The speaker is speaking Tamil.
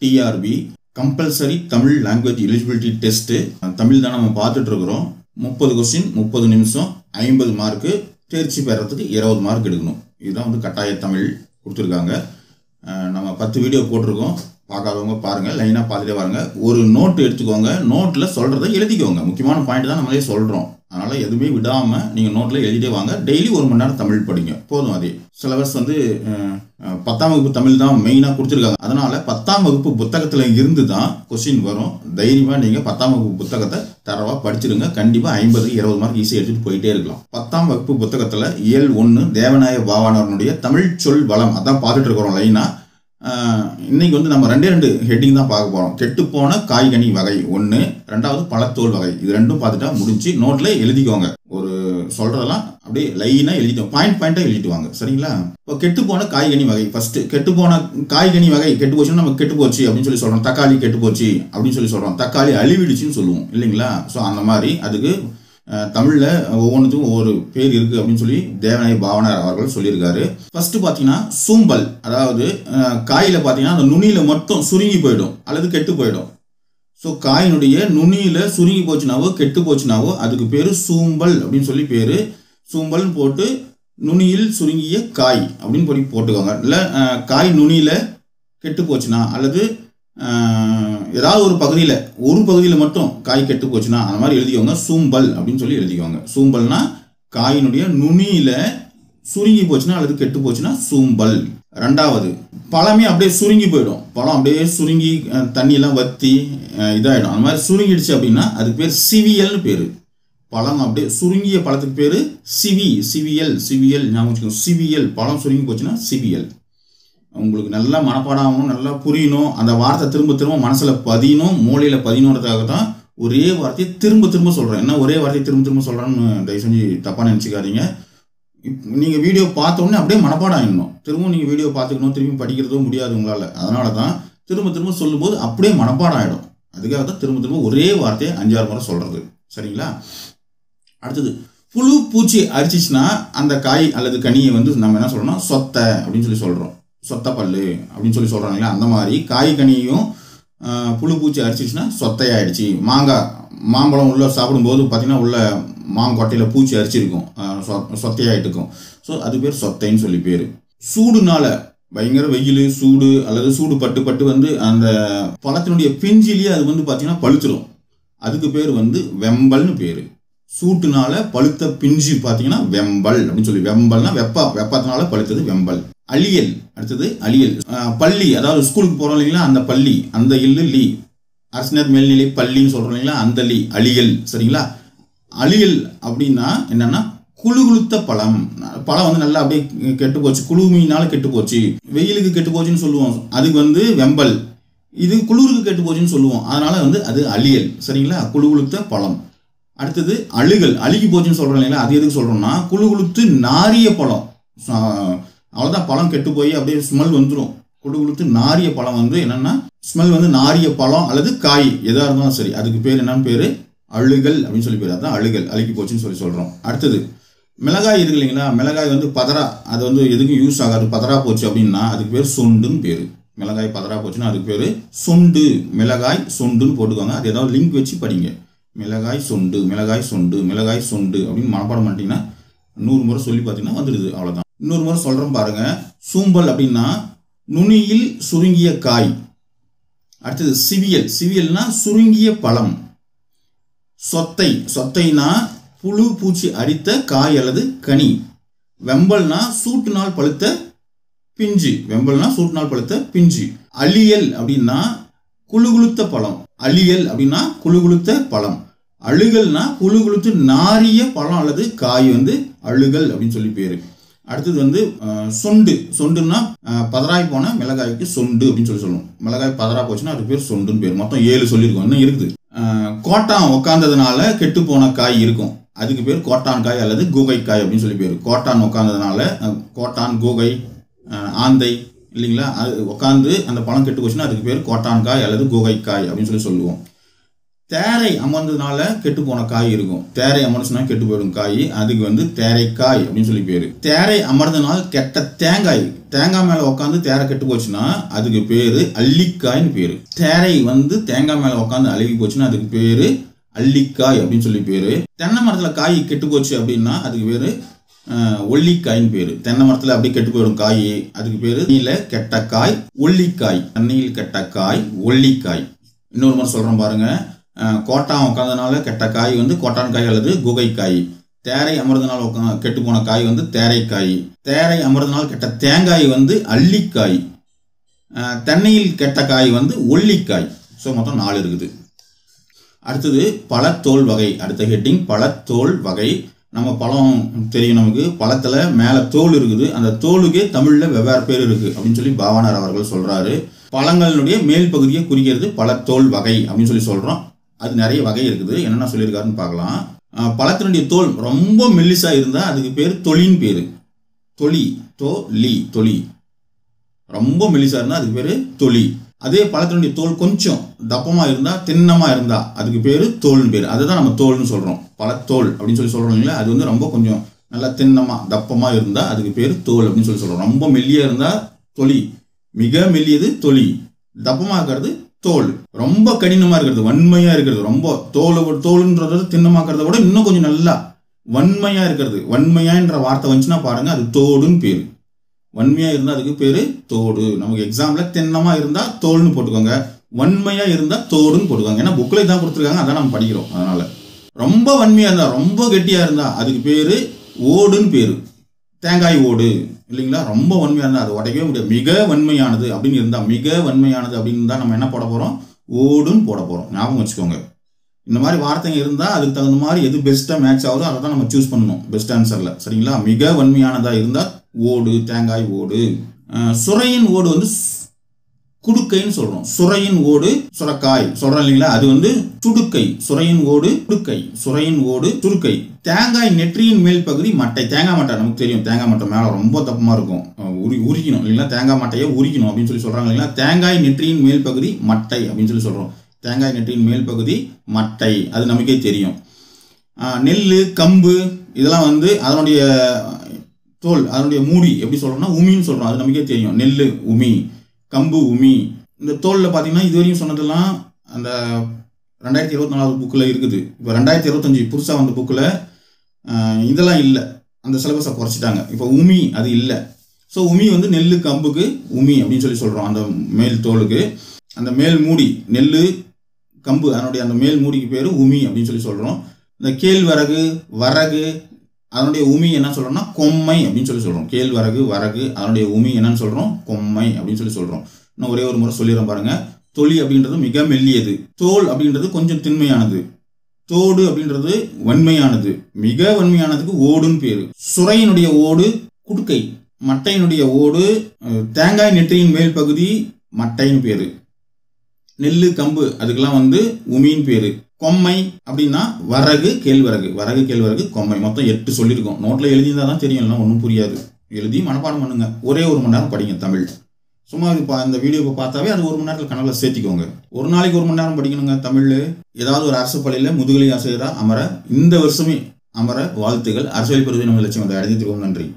TRP compulsory Tamil language eligibility test Tamil தான் நம்ம பார்த்துட்டு இருக்கிறோம். 30 கொஸ்டின் 30 நிமிஷம் 50 மார்க்கு, தேர்ச்சி பெறத்துக்கு 20 மார்க் எடுக்கணும். இதுதான் வந்து கட்டாய தமிழ் கொடுத்துருக்காங்க. நம்ம 10 வீடியோ போட்டிருக்கோம், பார்க்காதவங்க பாருங்கள், லைனாக பார்த்துட்டே வாருங்க. ஒரு நோட்டு எடுத்துக்கோங்க, நோட்டில் சொல்கிறத எழுதிக்கோங்க. முக்கியமான பாயிண்ட் தான் நம்மளே சொல்கிறோம், அதனால் எதுவுமே விடாமல் நீங்கள் நோட்டில் எழுதிட்டே வாங்க. டெய்லி 1 மணி நேரம் தமிழ் படிங்க போதும். அதே சிலபஸ் வந்து 10ஆம் வகுப்பு தமிழ் தான் மெயினாக கொடுத்துருக்காங்க. அதனால் 10ஆம் வகுப்பு புத்தகத்தில் இருந்து தான் கொஸ்டின் வரும். தைரியமாக நீங்கள் 10ஆம் வகுப்பு புத்தகத்தை தரவாக படிச்சிருங்க. கண்டிப்பாக 50-20 மார்க் ஈஸியாக எடுத்துகிட்டு போயிட்டே இருக்கலாம். 10ஆம் வகுப்பு புத்தகத்தில் இயல் 1 தேவநாய பாவாணருடைய தமிழ் சொல் வளம் அதான் பார்த்துட்டு இருக்கிறோம் லைனாக. இன்னைக்கு வந்து நம்ம 2 ஹெட்டிங் தான் பார்க்க போகிறோம். கெட்டுப்போன காய்கனி வகை 1, 2வது பழத்தோல் வகை. இது 2ம் பார்த்துட்டா முடிஞ்சு. நோட்டில் எழுதிக்கோங்க. ஒரு சொல்கிறதெல்லாம் அப்படியே லைனாக எழுதிட்டு பாயிண்டாக எழுதிட்டு வாங்க, சரிங்களா? இப்போ கெட்டுப்போன காய்கனி வகை ஃபஸ்ட்டு. கெட்டுப்போன காய்கனி வகை கெட்டு போச்சுன்னா நம்ம கெட்டு போச்சு அப்படின்னு சொல்லி சொல்கிறோம். தக்காளி கெட்டு போச்சு அப்படின்னு சொல்லி சொல்கிறோம். தக்காளி அழிவிடுச்சுன்னு சொல்லுவோம் இல்லைங்களா? ஸோ அந்த மாதிரி அதுக்கு தமிழில் ஒவ்வொன்றுத்துக்கும் ஒவ்வொரு பேர் இருக்குது அப்படின்னு சொல்லி தேவநாய பாவாணர் அவர்கள் சொல்லியிருக்காரு. ஃபஸ்ட்டு பார்த்தீங்கன்னா சூம்பல், அதாவது காயில் பார்த்தீங்கன்னா அந்த நுனியில் மட்டும் சுருங்கி போயிடும் அல்லது கெட்டு போயிடும். ஸோ காயினுடைய நுனியில் சுருங்கி போச்சுனாவோ கெட்டு போச்சுனாவோ அதுக்கு பேர் சூம்பல் அப்படின்னு சொல்லி பேர். சூம்பல்னு போட்டு நுனியில் சுருங்கிய காய் அப்படின்னு சொல்லி போட்டுக்கோங்க. இல்லை காய் நுனியில் கெட்டு போச்சுன்னா அல்லது ஏதாவது ஒரு பகுதியில் மட்டும் காய் கெட்டு போச்சுன்னா அந்த மாதிரி எழுதிக்கோங்க. சூம்பல் அப்படின்னு சொல்லி எழுதிக்கோங்க. சூம்பல்னா காயினுடைய நுனியில் சுருங்கி போச்சுன்னா அல்லது கெட்டு போச்சுன்னா சூம்பல். 2வது பழமே அப்படியே சுருங்கி போயிடும். பழம் அப்படியே சுருங்கி தண்ணியெல்லாம் வற்றி இதாகிடும். அந்த மாதிரி சுருங்கிடுச்சு அப்படின்னா அதுக்கு பேர் சிவியல்னு பேர். பழம் அப்படியே சுருங்கிய பழத்துக்கு பேர் சிவியல் ஞாபகம் வச்சுக்கோங்க. சிவியல் பழம் சுருங்கி போச்சுன்னா சிவியல். உங்களுக்கு நல்லா மனப்பாடம் ஆகணும், நல்லா புரியணும், அந்த வார்த்தை திரும்ப திரும்ப மனசில் பதியணும், மூளையில் பதியணுன்றதுக்காக தான் ஒரே வார்த்தையை திரும்ப சொல்கிறேன். என்ன ஒரே வார்த்தையை திரும்ப சொல்கிறேன்னு தயவு செஞ்சு தப்பாக நினச்சிக்காதீங்க. நீங்கள் வீடியோ பார்த்தோன்னே அப்படியே மனப்பாடம் ஆகிடணும். திரும்ப நீங்கள் வீடியோ பார்த்துக்கணும், திரும்பி படிக்கிறதோ முடியாது உங்களால். அதனால தான் திரும்ப சொல்லும்போது அப்படியே மனப்பாடம் ஆகிடும். அதுக்காக தான் திரும்ப ஒரே வார்த்தையை 5-6 முறை சொல்கிறது, சரிங்களா? அடுத்தது புழு பூச்சி அரிச்சிச்சுன்னா அந்த காய் அல்லது கனியை வந்து நம்ம என்ன சொல்கிறோம்னா சொத்தை அப்படின்னு சொல்லி சொல்கிறோம். சொத்தை பல்லு அப்படின்னு சொல்லி சொல்கிறாங்களே, அந்த மாதிரி காய் கனியும் புழு பூச்சி அரிச்சிச்சுன்னா சொத்தையாயிடுச்சு. மாம்பழம் உள்ள சாப்பிடும்போது பார்த்தீங்கன்னா உள்ள மாங்கொட்டையில் பூச்சி அரிச்சிருக்கும், சொத்தையாயிட்டு இருக்கும். ஸோ அது பேர் சொத்தைன்னு சொல்லி பேர். சூடுனால பயங்கர வெயில் சூடு அல்லது சூடு பட்டு வந்து அந்த பழத்தினுடைய பிஞ்சிலேயே அது வந்து பார்த்தீங்கன்னா பழுத்துரும். அதுக்கு பேர் வந்து வெம்பல்னு பேர். சூட்டுனால பழுத்த பிஞ்சு பார்த்தீங்கன்னா வெம்பல் அப்படின்னு சொல்லி. வெம்பல்னா வெப்பத்தினால பழுத்தது வெம்பல். அழியல். அடுத்தது அழியல். பள்ளி, அதாவது ஸ்கூலுக்கு போகிறோம் இல்லைங்களா, அந்த பள்ளி, அந்த இல்லு அரசினர் மேல்நிலை பள்ளின்னு சொல்கிறோம் இல்லைங்களா, அந்த அழியல், சரிங்களா? அழியல் அப்படின்னா என்னன்னா குழுகுளுத்த பழம் வந்து நல்லா அப்படியே கெட்டு போச்சு, குளுமையினால கெட்டு போச்சு, வெயிலுக்கு கெட்டு போச்சுன்னு சொல்லுவோம், அதுக்கு வந்து வெம்பல். இது குளிருக்கு கெட்டு போச்சுன்னு சொல்லுவோம், அதனால வந்து அது அழியல், சரிங்களா? குழுகுளுத்த பழம். அடுத்தது அழுகல், அழுகி போச்சுன்னு சொல்கிறோம் இல்லைங்களா, அது எதுக்கு சொல்கிறோம்னா குழுகுளுத்து நாரிய பழம். அவ்வளோதான், பழம் கெட்டு போய் அப்படியே ஸ்மெல் வந்துடும். குழுகுளுத்து நாரிய பழம் வந்து என்னென்னா ஸ்மெல் வந்து நாரிய பழம் அல்லது காய் எதாக இருந்தாலும் சரி, அதுக்கு பேர் என்னன்னு பேர் அழுகல் அப்படின்னு சொல்லி பேர். அதுதான் அழுகல், அழுகி போச்சுன்னு சொல்லி சொல்கிறோம். அடுத்தது மிளகாய் இருக்கு இல்லைங்களா, மிளகாய் வந்து பதறா, அது வந்து எதுக்கும் யூஸ் ஆகாது, பதறா போச்சு அப்படின்னா அதுக்கு பேர் சொண்டுன்னு பேர். மிளகாய் பதறா போச்சுன்னா அதுக்கு பேர் சொண்டு. மிளகாய் சொண்டுன்னு போட்டுக்கோங்க. அது ஏதாவது லிங்க் வச்சு படிங்க. மிளகாய் சொண்டு அப்படின்னு மனப்பாடம் பண்ணிட்டீங்கன்னா 100 முறை சொல்லி பார்த்தீங்கன்னா வந்துடுது, அவ்வளோதான். இன்னொரு முறை சொல்கிறேன் பாருங்க. சூம்பல் அப்படின்னா நுனியில் சுருங்கிய காய். அடுத்தது சிவியல்னா சுருங்கிய பழம். சொத்தைனா புழு பூச்சி அரித்த காய் அல்லது கனி. வெம்பல்னா சூட்டுனால் பழுத்த பிஞ்சு. அழியல் அப்படின்னா குழுகுளுத்த பழம். அழுகல்னா குழுகுளுத்து நாரிய பழம் அல்லது காய் வந்து அழுகல் அப்படின்னு சொல்லி பேரு. அடுத்தது வந்து சொண்டுன்னா பதறாய் போன மிளகாய்க்கு சொண்டு அப்படின்னு சொல்லி சொல்லுவோம். மிளகாய் பதறா போச்சுன்னா அதுக்கு பேர் சொண்டுன்னு பேர். மொத்தம் 7 சொல்லியிருக்கோம், இன்னும் இருக்குது. கோட்டான் உட்காந்ததுனால கெட்டு போன காய் இருக்கும், அதுக்கு பேர் கோட்டான் காய் அல்லது கூகை காய் அப்படின்னு சொல்லி பேர். கோட்டான் உட்காந்ததுனால, கோட்டான் கூகை ஆந்தை இல்லைங்களா, அது உட்காந்து அந்த பழம் கெட்டு போச்சுன்னா அதுக்கு பேர் கோட்டான் காய் அல்லது கூகை காய் அப்படின்னு சொல்லி சொல்லுவோம். தேரை அமர்ந்ததுனால கெட்டு போன காய் இருக்கும். தேரை அமர்ந்துச்சுன்னா கெட்டு போயிடும் காய். அதுக்கு வந்து தேரைக்காய் அப்படின்னு சொல்லி பேரு. தேரை அமர்ந்ததுனால கெட்ட தேங்காய், தேங்காய் மேல உட்காந்து தேரை கெட்டு போச்சுன்னா அதுக்கு பேரு அள்ளிக்காய்னு பேரு. தேரை வந்து தேங்காய் மேல உட்காந்து அழுகி போச்சுன்னா அதுக்கு பேரு அள்ளிக்காய் அப்படின்னு சொல்லி பேரு. தென்னை மரத்துல காய் கெட்டு போச்சு அப்படின்னா அதுக்கு பேரு ஒல்லிக்காய்னு பேரு. தென்னை மரத்துல அப்படியே கெட்டு போயிடும் காய், அதுக்கு பேரு தண்ணியில கெட்ட காய் ஒல்லிக்காய். தண்ணியில் கெட்ட காய் ஒல்லிக்காய். இன்னொரு மாதிரி சொல்றேன் பாருங்க. கோட்டான் உட்காந்தனால கெட்ட காய் வந்து கோட்டான் காய் அல்லது குகைக்காய். தேரை அமர்ந்தனால கெட்டு போன காய் வந்து தேரைக்காய். தேரை அமர்ந்தனால கெட்ட தேங்காய் வந்து அள்ளிக்காய். தென்னையில் கெட்ட காய் வந்து ஒல்லிக்காய். ஸோ மொத்தம் 4 இருக்குது. அடுத்தது பழத்தோல் வகை. அடுத்த ஹெட்டிங் பழத்தோல் வகை. நம்ம பழம் தெரியும், நமக்கு பழத்துல மேல தோல் இருக்குது. அந்த தோலுக்கே தமிழ்ல வெவ்வேறு பேர் இருக்கு அப்படின்னு சொல்லி பாவாணர் அவர்கள் சொல்றாரு. பழங்களுடைய மேல் பகுதியை குறிக்கிறது பழத்தோல் வகை அப்படின்னு சொல்லி சொல்றோம். அது நிறைய வகை இருக்குது. என்னென்ன சொல்லியிருக்காருன்னு பார்க்கலாம். பழத்தினுடைய தோல் ரொம்ப மெல்லிசா இருந்தா அதுக்கு பேர் தொலின்னு பேரு. தொலி, தொலி. ரொம்ப மெல்லிசா இருந்தா அதுக்கு பேரு தொலி. அதே பழத்தினுடைய தோல் கொஞ்சம் தப்பமா இருந்தா, திண்ணமா இருந்தா அதுக்கு பேரு தோல்னு பேரு. அதுதான் நம்ம தோல்னு சொல்றோம். பழத்தோல் அப்படின்னு சொல்லி சொல்றோம் இல்லைங்களா. அது வந்து ரொம்ப கொஞ்சம் நல்லா திண்ணமா தப்பமா இருந்தா அதுக்கு பேரு தோல் அப்படின்னு சொல்லி சொல்றோம். ரொம்ப மெல்லியா இருந்தா தொலி, மிக மெல்லியது தொலி, தப்பமா இருக்கிறது தோல், ரொம்ப கடினமா இருக்கிறது, வன்மையா இருக்கிறது, ரொம்ப தோலுன்றது திண்ணமாக்கிறத விட இன்னும் கொஞ்சம் நல்லா வன்மையா இருக்கிறது. வன்மையான்ற வார்த்தை வந்துச்சுன்னா பாருங்க, அது தோடுன்னு பேரு. வன்மையா இருந்தா அதுக்கு பேரு தோடு. நமக்கு எக்ஸாம்ல திண்ணமா இருந்தா தோல்னு போட்டுக்கோங்க, வன்மையா இருந்தா தோடுன்னு போட்டுக்கோங்க. ஏன்னா புக்ல தான் கொடுத்துருக்காங்க, அதான் நம்ம படிக்கிறோம். அதனால ரொம்ப வன்மையா இருந்தா, ரொம்ப கெட்டியா இருந்தா அதுக்கு பேரு ஓடுன்னு பேரு. தேங்காய் ஓடு இல்லைங்களா. ரொம்ப வன்மையா இருந்தா அது உடைக்கவே முடியாது. மிக வன்மையானது அப்படின்னு இருந்தா, மிக வன்மையானது அப்படின்னு இருந்தா நம்ம என்ன போட போறோம்? ஓடுன்னு போட போறோம். ஞாபகம் வச்சுக்கோங்க. இந்த மாதிரி வார்த்தைங்க இருந்தா அதுக்கு தகுந்த மாதிரி எது பெஸ்டா மேட்ச் ஆகுதோ அதை தான் நம்ம சூஸ் பண்ணணும் பெஸ்ட் ஆன்சர்ல. சரிங்களா. மிக வன்மையானதா இருந்தா ஓடு, தேங்காய் ஓடு. சுரையின் ஓடு வந்து குடுக்கைன்னு சொல்றோம். சுரையின் ஓடு சுரக்காய் சொல்றோம் இல்லைங்களா. அது வந்து சுடுக்கை. சுரையின் ஓடு குடுக்கை, சுரையின் ஓடு சுருக்கை. தேங்காய் நெற்றியின் மேல் பகுதி மட்டை. தேங்காய் மட்டை நமக்கு தெரியும். தேங்காய் மட்டை மேல ரொம்ப தப்பமா இருக்கும், உரிக்கணும் இல்லைங்களா. தேங்காய் மட்டையை உரிக்கணும் அப்படின்னு சொல்லி சொல்றாங்க இல்லைங்களா. தேங்காய் நெற்றியின் மேல் பகுதி மட்டை அப்படின்னு சொல்லி சொல்றோம். தேங்காய் நெற்றியின் மேல் பகுதி மட்டை, அது நமக்கே தெரியும். நெல், கம்பு இதெல்லாம் வந்து அதனுடைய தோல், அதனுடைய மூடி எப்படி சொல்றோம்னா உமின்னு சொல்றோம். அது நமக்கே தெரியும். நெல் உமி, கம்பு உமி. இந்த தோலில் பார்த்தீங்கன்னா இதுவரையும் சொன்னதெல்லாம் அந்த 2024 புக்கில் இருக்குது. இப்போ 2025 புதுசாக வந்த புக்கில் இதெல்லாம் இல்லை, அந்த சிலபஸை குறைச்சிட்டாங்க. இப்போ உமி அது இல்லை. ஸோ உமி வந்து நெல் கம்புக்கு உமி அப்படின்னு சொல்லி சொல்கிறோம். அந்த மேல் தோலுக்கு அந்த மேல் மூடி, நெல் கம்பு அதனுடைய அந்த மேல் மூடிக்கு பேர் உமி அப்படின்னு சொல்லி சொல்கிறோம். இந்த கேழ்வரகு, வரகு அதனுடைய உமி என்ன சொல்கிறோம்னா கொம்மை அப்படின்னு சொல்லி சொல்கிறோம். கேழ்வரகு, வரகு அதனுடைய உமி என்னன்னு சொல்கிறோம்? கொம்மை அப்படின்னு சொல்லி சொல்கிறோம். இன்னும் ஒரே ஒரு முறை சொல்லிடுறோம் பாருங்க. தொலி அப்படின்றது மிக மெல்லியது, தோல் அப்படின்றது கொஞ்சம் திண்மையானது, தோடு அப்படின்றது வன்மையானது, மிக வன்மையானதுக்கு ஓடுன்னு பேரு. சுரையினுடைய ஓடு குடுக்கை, மட்டையினுடைய ஓடு தேங்காய் நெற்றியின் மேல் பகுதி மட்டைன்னு பேரு. நெல்லு கம்பு அதுக்கெல்லாம் வந்து உமின்னு பேரு. கொம்மை அப்படின்னா வரகு, கேழ்வரகு, வரகு கேழ்வரகு கொம்மை. மொத்தம் 8 சொல்லியிருக்கோம். நோட்டில் எழுதியிருந்தா தான் தெரியும், இல்லைன்னா ஒன்றும் புரியாது. எழுதி மனப்பாடம் பண்ணுங்க. ஒரே 1 மணி நேரம் படிங்க தமிழ். சும்மா இந்த வீடியோவை பார்த்தாவே அது 1 மணி நேரத்தில் கணக்கில் சேர்த்திக்கோங்க. ஒரு நாளைக்கு 1 மணி நேரம் படிக்கணுங்க தமிழ். ஏதாவது ஒரு அரசு பள்ளியில் முதுகலை ஆசிரியராக அமர இந்த வருஷமே அமர வாழ்த்துகள். அரசியல் பெறுவது நம்ம லட்சியம். அதை அடைஞ்சிருக்கோம். நன்றி.